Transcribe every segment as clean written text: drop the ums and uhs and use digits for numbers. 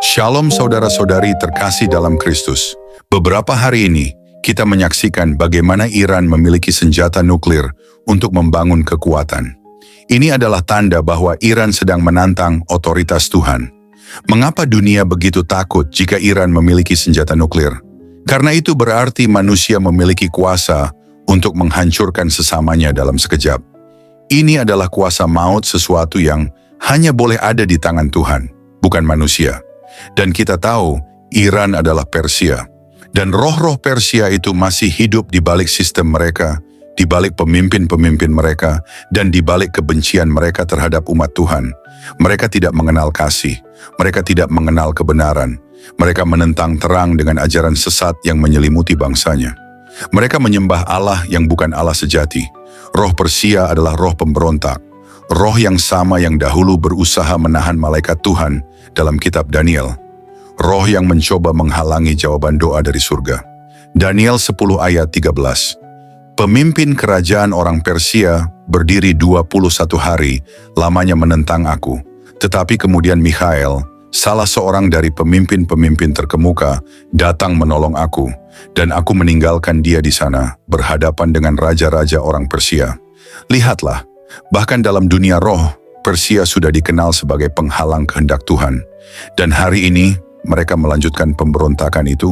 Shalom saudara-saudari terkasih dalam Kristus. Beberapa hari ini, kita menyaksikan bagaimana Iran memiliki senjata nuklir untuk membangun kekuatan. Ini adalah tanda bahwa Iran sedang menantang otoritas Tuhan. Mengapa dunia begitu takut jika Iran memiliki senjata nuklir? Karena itu berarti manusia memiliki kuasa untuk menghancurkan sesamanya dalam sekejap. Ini adalah kuasa maut, sesuatu yang hanya boleh ada di tangan Tuhan, bukan manusia. Dan kita tahu Iran adalah Persia. Dan roh-roh Persia itu masih hidup di balik sistem mereka, di balik pemimpin-pemimpin mereka, dan di balik kebencian mereka terhadap umat Tuhan. Mereka tidak mengenal kasih, mereka tidak mengenal kebenaran. Mereka menentang terang dengan ajaran sesat yang menyelimuti bangsanya. Mereka menyembah Allah yang bukan Allah sejati. Roh Persia adalah roh pemberontak. Roh yang sama yang dahulu berusaha menahan malaikat Tuhan dalam kitab Daniel. Roh yang mencoba menghalangi jawaban doa dari surga. Daniel 10 ayat 13. Pemimpin kerajaan orang Persia berdiri 21 hari lamanya menentang aku. Tetapi kemudian Mikhael, salah seorang dari pemimpin-pemimpin terkemuka, datang menolong aku. Dan aku meninggalkan dia di sana, berhadapan dengan raja-raja orang Persia. Lihatlah, bahkan dalam dunia roh, Persia sudah dikenal sebagai penghalang kehendak Tuhan. Dan hari ini, mereka melanjutkan pemberontakan itu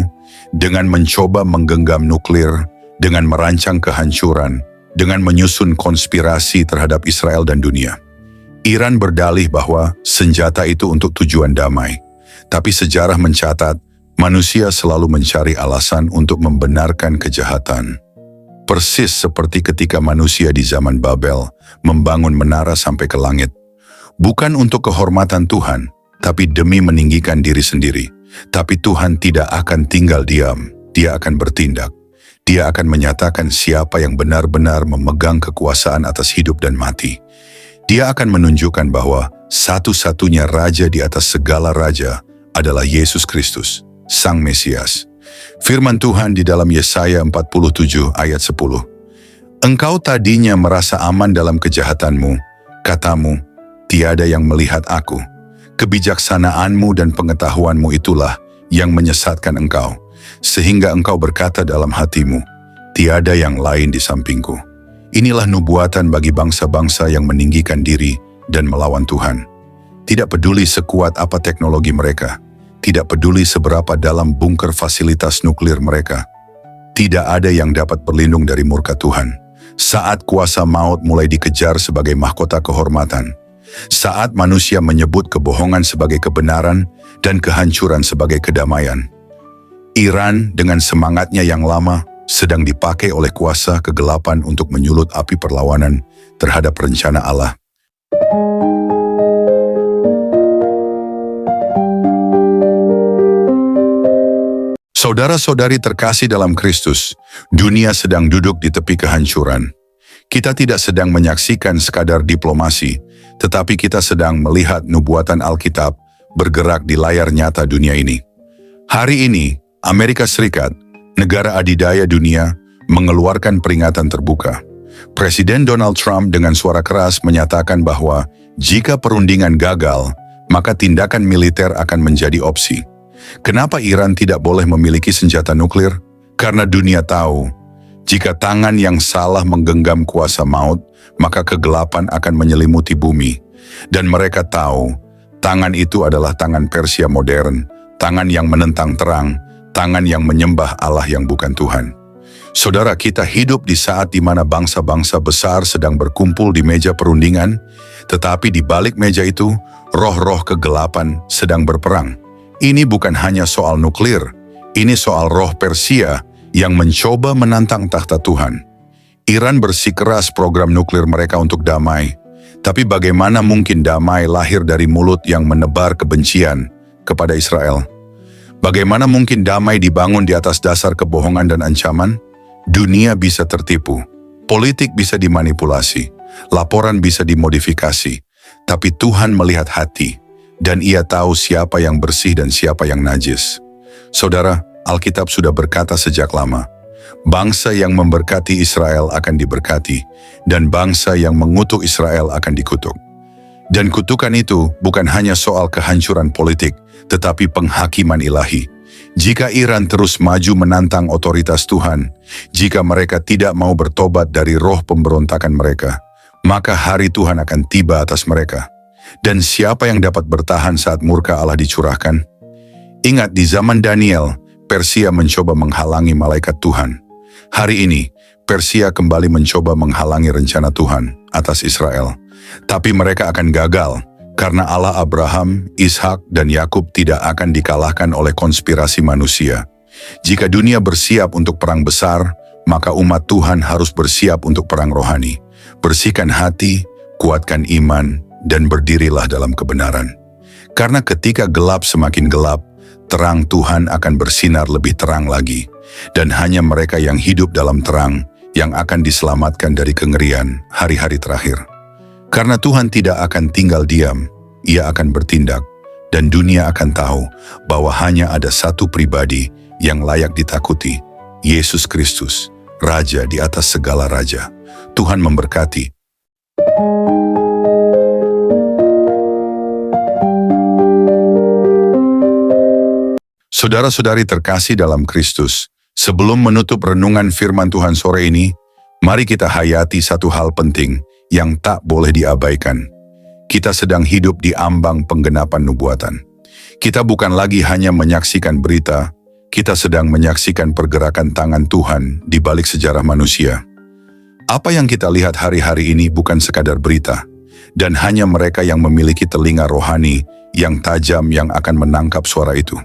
dengan mencoba menggenggam nuklir, dengan merancang kehancuran, dengan menyusun konspirasi terhadap Israel dan dunia. Iran berdalih bahwa senjata itu untuk tujuan damai. Tapi sejarah mencatat, manusia selalu mencari alasan untuk membenarkan kejahatan. Persis seperti ketika manusia di zaman Babel membangun menara sampai ke langit. Bukan untuk kehormatan Tuhan, tapi demi meninggikan diri sendiri. Tapi Tuhan tidak akan tinggal diam, Dia akan bertindak. Dia akan menyatakan siapa yang benar-benar memegang kekuasaan atas hidup dan mati. Dia akan menunjukkan bahwa satu-satunya raja di atas segala raja adalah Yesus Kristus, Sang Mesias. Firman Tuhan di dalam Yesaya 47 ayat 10. Engkau tadinya merasa aman dalam kejahatanmu, katamu, tiada yang melihat aku. Kebijaksanaanmu dan pengetahuanmu itulah yang menyesatkan engkau, sehingga engkau berkata dalam hatimu, tiada yang lain di sampingku. Inilah nubuatan bagi bangsa-bangsa yang meninggikan diri dan melawan Tuhan. Tidak peduli sekuat apa teknologi mereka, tidak peduli seberapa dalam bunker fasilitas nuklir mereka, tidak ada yang dapat berlindung dari murka Tuhan. Saat kuasa maut mulai dikejar sebagai mahkota kehormatan, saat manusia menyebut kebohongan sebagai kebenaran dan kehancuran sebagai kedamaian, Iran dengan semangatnya yang lama sedang dipakai oleh kuasa kegelapan untuk menyulut api perlawanan terhadap rencana Allah. Saudara-saudari terkasih dalam Kristus, dunia sedang duduk di tepi kehancuran. Kita tidak sedang menyaksikan sekadar diplomasi, tetapi kita sedang melihat nubuatan Alkitab bergerak di layar nyata dunia ini. Hari ini, Amerika Serikat, negara adidaya dunia, mengeluarkan peringatan terbuka. Presiden Donald Trump dengan suara keras menyatakan bahwa jika perundingan gagal, maka tindakan militer akan menjadi opsi. Kenapa Iran tidak boleh memiliki senjata nuklir? Karena dunia tahu, jika tangan yang salah menggenggam kuasa maut, maka kegelapan akan menyelimuti bumi. Dan mereka tahu, tangan itu adalah tangan Persia modern, tangan yang menentang terang, tangan yang menyembah Allah yang bukan Tuhan. Saudara, kita hidup di saat di mana bangsa-bangsa besar sedang berkumpul di meja perundingan, tetapi di balik meja itu, roh-roh kegelapan sedang berperang. Ini bukan hanya soal nuklir, ini soal roh Persia yang mencoba menantang takhta Tuhan. Iran bersikeras program nuklir mereka untuk damai, tapi bagaimana mungkin damai lahir dari mulut yang menebar kebencian kepada Israel? Bagaimana mungkin damai dibangun di atas dasar kebohongan dan ancaman? Dunia bisa tertipu, politik bisa dimanipulasi, laporan bisa dimodifikasi, tapi Tuhan melihat hati, dan Ia tahu siapa yang bersih dan siapa yang najis. Saudara, Alkitab sudah berkata sejak lama, bangsa yang memberkati Israel akan diberkati, dan bangsa yang mengutuk Israel akan dikutuk. Dan kutukan itu bukan hanya soal kehancuran politik, tetapi penghakiman ilahi. Jika Iran terus maju menantang otoritas Tuhan, jika mereka tidak mau bertobat dari roh pemberontakan mereka, maka hari Tuhan akan tiba atas mereka. Dan siapa yang dapat bertahan saat murka Allah dicurahkan? Ingat, di zaman Daniel, Persia mencoba menghalangi malaikat Tuhan. Hari ini, Persia kembali mencoba menghalangi rencana Tuhan atas Israel. Tapi mereka akan gagal, karena Allah Abraham, Ishak, dan Yakub tidak akan dikalahkan oleh konspirasi manusia. Jika dunia bersiap untuk perang besar, maka umat Tuhan harus bersiap untuk perang rohani. Bersihkan hati, kuatkan iman, dan berdirilah dalam kebenaran. Karena ketika gelap semakin gelap, terang Tuhan akan bersinar lebih terang lagi. Dan hanya mereka yang hidup dalam terang yang akan diselamatkan dari kengerian hari-hari terakhir. Karena Tuhan tidak akan tinggal diam, Ia akan bertindak, dan dunia akan tahu bahwa hanya ada satu pribadi yang layak ditakuti, Yesus Kristus, Raja di atas segala raja. Tuhan memberkati. Saudara-saudari terkasih dalam Kristus, sebelum menutup renungan firman Tuhan sore ini, mari kita hayati satu hal penting yang tak boleh diabaikan. Kita sedang hidup di ambang penggenapan nubuatan. Kita bukan lagi hanya menyaksikan berita, kita sedang menyaksikan pergerakan tangan Tuhan di balik sejarah manusia. Apa yang kita lihat hari-hari ini bukan sekadar berita, dan hanya mereka yang memiliki telinga rohani yang tajam yang akan menangkap suara itu.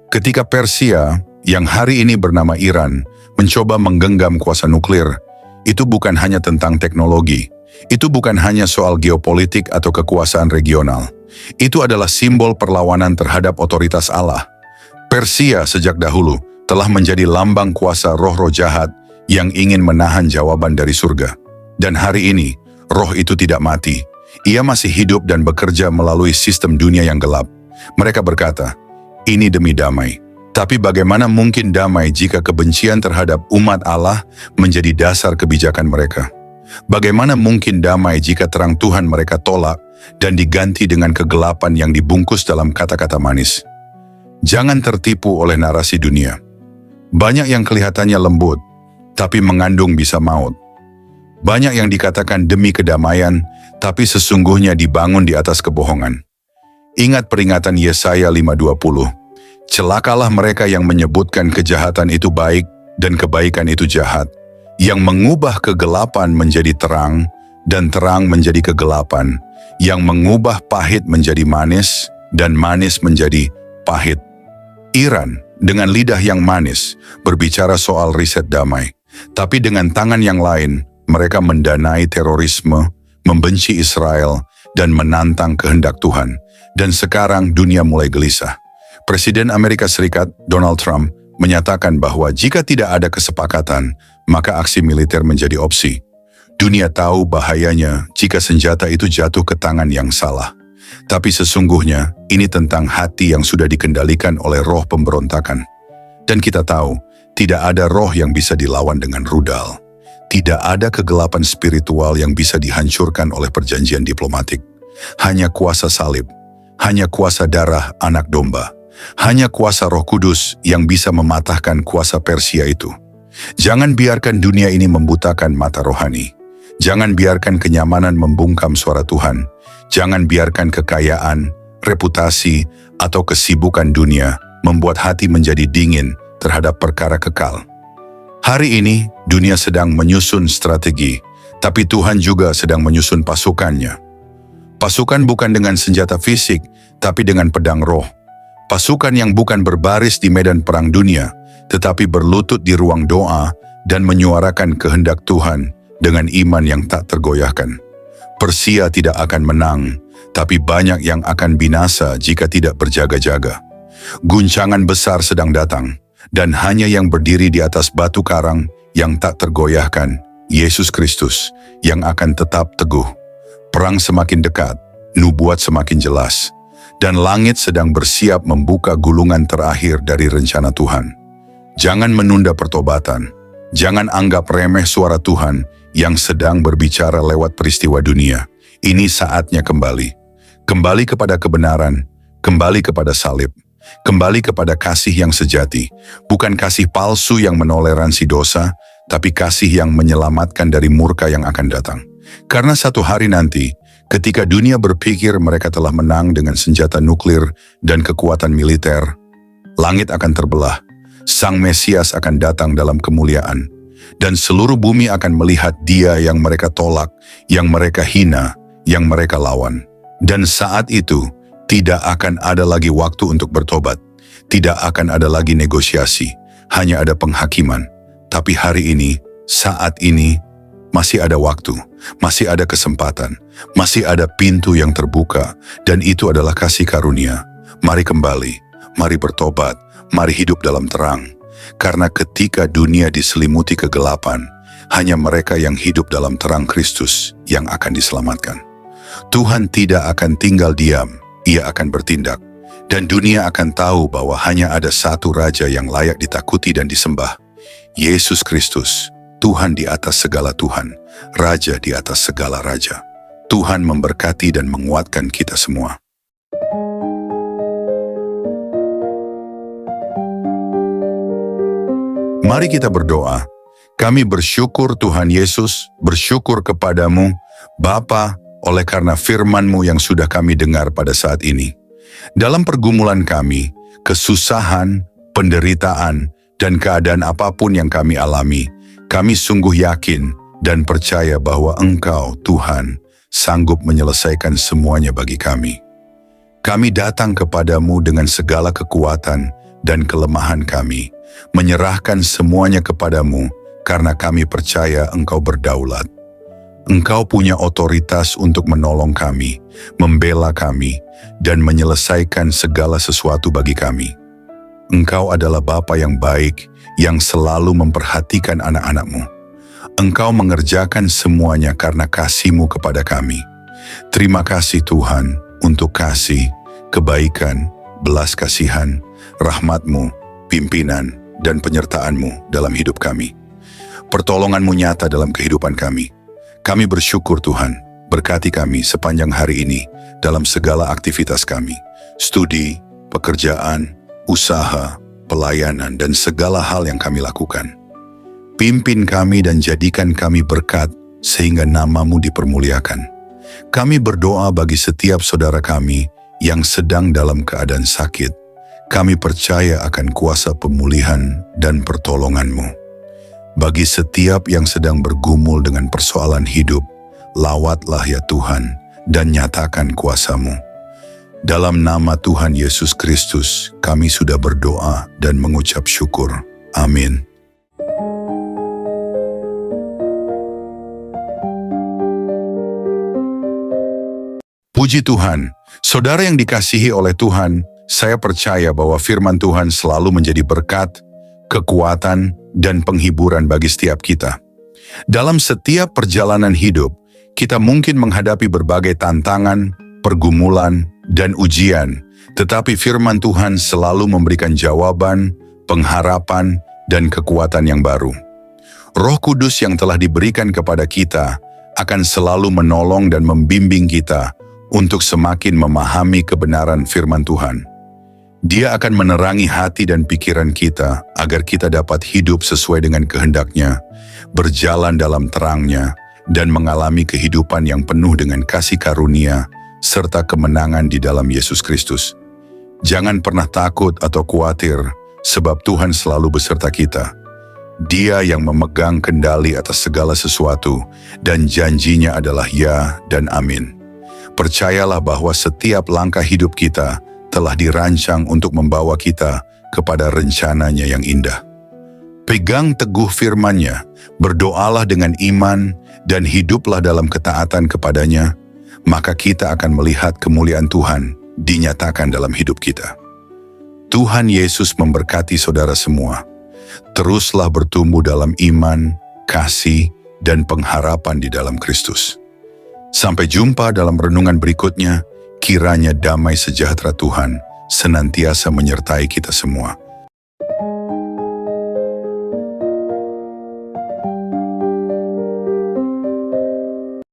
Ketika Persia, yang hari ini bernama Iran, mencoba menggenggam kuasa nuklir, itu bukan hanya tentang teknologi. Itu bukan hanya soal geopolitik atau kekuasaan regional. Itu adalah simbol perlawanan terhadap otoritas Allah. Persia sejak dahulu telah menjadi lambang kuasa roh-roh jahat yang ingin menahan jawaban dari surga. Dan hari ini, roh itu tidak mati. Ia masih hidup dan bekerja melalui sistem dunia yang gelap. Mereka berkata, ini demi damai. Tapi bagaimana mungkin damai jika kebencian terhadap umat Allah menjadi dasar kebijakan mereka? Bagaimana mungkin damai jika terang Tuhan mereka tolak dan diganti dengan kegelapan yang dibungkus dalam kata-kata manis? Jangan tertipu oleh narasi dunia. Banyak yang kelihatannya lembut, tapi mengandung bisa maut. Banyak yang dikatakan demi kedamaian, tapi sesungguhnya dibangun di atas kebohongan. Ingat peringatan Yesaya 5:20. Celakalah mereka yang menyebutkan kejahatan itu baik dan kebaikan itu jahat, yang mengubah kegelapan menjadi terang dan terang menjadi kegelapan, yang mengubah pahit menjadi manis dan manis menjadi pahit. Iran dengan lidah yang manis berbicara soal riset damai, tapi dengan tangan yang lain mereka mendanai terorisme, membenci Israel, dan menantang kehendak Tuhan. Dan sekarang dunia mulai gelisah. Presiden Amerika Serikat Donald Trump menyatakan bahwa jika tidak ada kesepakatan, maka aksi militer menjadi opsi. Dunia tahu bahayanya jika senjata itu jatuh ke tangan yang salah. Tapi sesungguhnya ini tentang hati yang sudah dikendalikan oleh roh pemberontakan. Dan kita tahu, tidak ada roh yang bisa dilawan dengan rudal. Tidak ada kegelapan spiritual yang bisa dihancurkan oleh perjanjian diplomatik. Hanya kuasa salib, hanya kuasa darah anak domba. Hanya kuasa Roh Kudus yang bisa mematahkan kuasa Persia itu. Jangan biarkan dunia ini membutakan mata rohani. Jangan biarkan kenyamanan membungkam suara Tuhan. Jangan biarkan kekayaan, reputasi, atau kesibukan dunia membuat hati menjadi dingin terhadap perkara kekal. Hari ini, dunia sedang menyusun strategi, tapi Tuhan juga sedang menyusun pasukannya. Pasukan bukan dengan senjata fisik, tapi dengan pedang roh. Pasukan yang bukan berbaris di medan perang dunia, tetapi berlutut di ruang doa dan menyuarakan kehendak Tuhan dengan iman yang tak tergoyahkan. Persia tidak akan menang, tapi banyak yang akan binasa jika tidak berjaga-jaga. Guncangan besar sedang datang, dan hanya yang berdiri di atas batu karang yang tak tergoyahkan, Yesus Kristus, yang akan tetap teguh. Perang semakin dekat, nubuat semakin jelas, dan langit sedang bersiap membuka gulungan terakhir dari rencana Tuhan. Jangan menunda pertobatan. Jangan anggap remeh suara Tuhan yang sedang berbicara lewat peristiwa dunia. Ini saatnya kembali. Kembali kepada kebenaran, kembali kepada salib, kembali kepada kasih yang sejati, bukan kasih palsu yang menoleransi dosa, tapi kasih yang menyelamatkan dari murka yang akan datang. Karena satu hari nanti, ketika dunia berpikir mereka telah menang dengan senjata nuklir dan kekuatan militer, langit akan terbelah, Sang Mesias akan datang dalam kemuliaan, dan seluruh bumi akan melihat Dia yang mereka tolak, yang mereka hina, yang mereka lawan. Dan saat itu, tidak akan ada lagi waktu untuk bertobat, tidak akan ada lagi negosiasi, hanya ada penghakiman. Tapi hari ini, saat ini, masih ada waktu, masih ada kesempatan, masih ada pintu yang terbuka, dan itu adalah kasih karunia. Mari kembali, mari bertobat, mari hidup dalam terang. Karena ketika dunia diselimuti kegelapan, hanya mereka yang hidup dalam terang Kristus yang akan diselamatkan. Tuhan tidak akan tinggal diam, Ia akan bertindak. Dan dunia akan tahu bahwa hanya ada satu Raja yang layak ditakuti dan disembah. Yesus Kristus, Tuhan di atas segala Tuhan, Raja di atas segala Raja. Tuhan memberkati dan menguatkan kita semua. Mari kita berdoa. Kami bersyukur Tuhan Yesus, bersyukur kepadamu, Bapa, oleh karena firman-Mu yang sudah kami dengar pada saat ini. Dalam pergumulan kami, kesusahan, penderitaan, dan keadaan apapun yang kami alami, kami sungguh yakin dan percaya bahwa Engkau, Tuhan, sanggup menyelesaikan semuanya bagi kami. Kami datang kepadamu dengan segala kekuatan dan kelemahan kami, menyerahkan semuanya kepadamu karena kami percaya Engkau berdaulat. Engkau punya otoritas untuk menolong kami, membela kami, dan menyelesaikan segala sesuatu bagi kami. Engkau adalah Bapa yang baik, yang selalu memperhatikan anak-anak-Mu. Engkau mengerjakan semuanya karena kasih-Mu kepada kami. Terima kasih Tuhan untuk kasih, kebaikan, belas kasihan, rahmat-Mu, pimpinan, dan penyertaan-Mu dalam hidup kami. Pertolongan-Mu nyata dalam kehidupan kami. Kami bersyukur Tuhan, berkati kami sepanjang hari ini dalam segala aktivitas kami, studi, pekerjaan, usaha, pelayanan, dan segala hal yang kami lakukan. Pimpin kami dan jadikan kami berkat sehingga nama-Mu dipermuliakan. Kami berdoa bagi setiap saudara kami yang sedang dalam keadaan sakit. Kami percaya akan kuasa pemulihan dan pertolongan-Mu. Bagi setiap yang sedang bergumul dengan persoalan hidup, lawatlah ya Tuhan dan nyatakan kuasa-Mu. Dalam nama Tuhan Yesus Kristus, kami sudah berdoa dan mengucap syukur. Amin. Puji Tuhan, saudara yang dikasihi oleh Tuhan, saya percaya bahwa firman Tuhan selalu menjadi berkat, kekuatan, dan penghiburan bagi setiap kita. Dalam setiap perjalanan hidup, kita mungkin menghadapi berbagai tantangan, pergumulan, dan ujian, tetapi firman Tuhan selalu memberikan jawaban, pengharapan, dan kekuatan yang baru. Roh Kudus yang telah diberikan kepada kita akan selalu menolong dan membimbing kita untuk semakin memahami kebenaran firman Tuhan. Dia akan menerangi hati dan pikiran kita agar kita dapat hidup sesuai dengan kehendak-Nya, berjalan dalam terang-Nya, dan mengalami kehidupan yang penuh dengan kasih karunia serta kemenangan di dalam Yesus Kristus. Jangan pernah takut atau khawatir, sebab Tuhan selalu beserta kita. Dia yang memegang kendali atas segala sesuatu, dan janji-Nya adalah ya dan amin. Percayalah bahwa setiap langkah hidup kita telah dirancang untuk membawa kita kepada rencana-Nya yang indah. Pegang teguh firman-Nya, berdoalah dengan iman, dan hiduplah dalam ketaatan kepada-Nya, maka kita akan melihat kemuliaan Tuhan dinyatakan dalam hidup kita. Tuhan Yesus memberkati saudara semua. Teruslah bertumbuh dalam iman, kasih, dan pengharapan di dalam Kristus. Sampai jumpa dalam renungan berikutnya. Kiranya damai sejahtera Tuhan senantiasa menyertai kita semua.